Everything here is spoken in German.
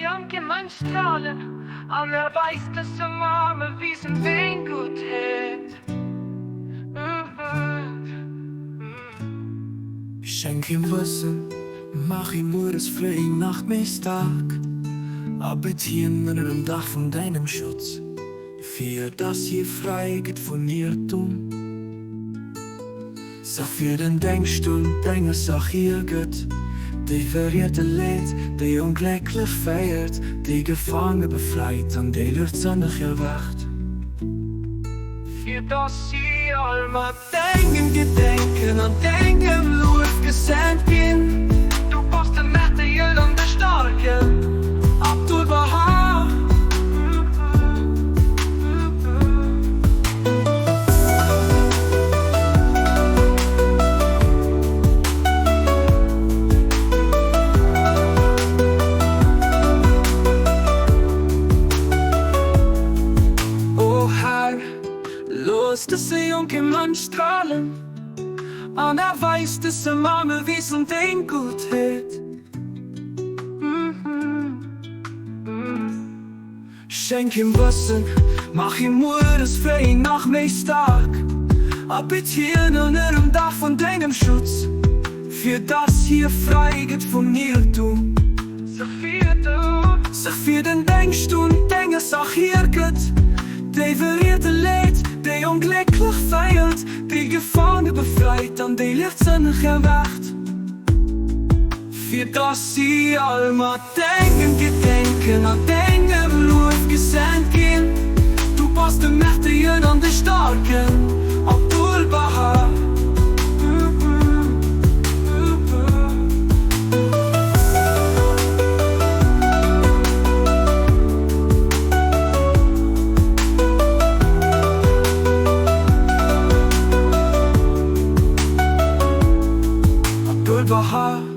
Janke man strahlen, an er weiß, dass Mama wissen, wen gut hat. Ich schenk ihm Wissen, mach ihm nur das für ihn Nacht bis Tag. Arbeitieren unter dem Dach von deinem Schutz, für das hier frei geht von Irrtum. Sag für den Denkstuhl, deine Sach hier geht, die verrierte Leid, die unglücklich feiert, die Gefangene befreit, an die Luft sonnig erwacht. Für das sie allmal Denken, Gedenken an Denken, Luft gesendet gehen. du passt der Mächte hier an der Starken. Abdul Baha. Oh Herr, los, dass der junge Mann strahlen, und er weiß, dass er Mama wissen, den gut hat. Schenk ihm Wissen, mach ihm Mut, das für ihn nach mir stark. Arbeitieren unter dem Dach von deinem Schutz, für das hier frei geht von Irrtum. Sag für den Denkstuhl, denke Sach hier geht, die verrierte Leid, die unglücklich feiert, die Gefangene befreit, an die Licht sonnig erwacht. Für das sie allmal denken, Gedenken an deinem Luft gesendet gehen. Du passt dem Mächte hier an der Starken, Abdul Baha. Abdul Baha.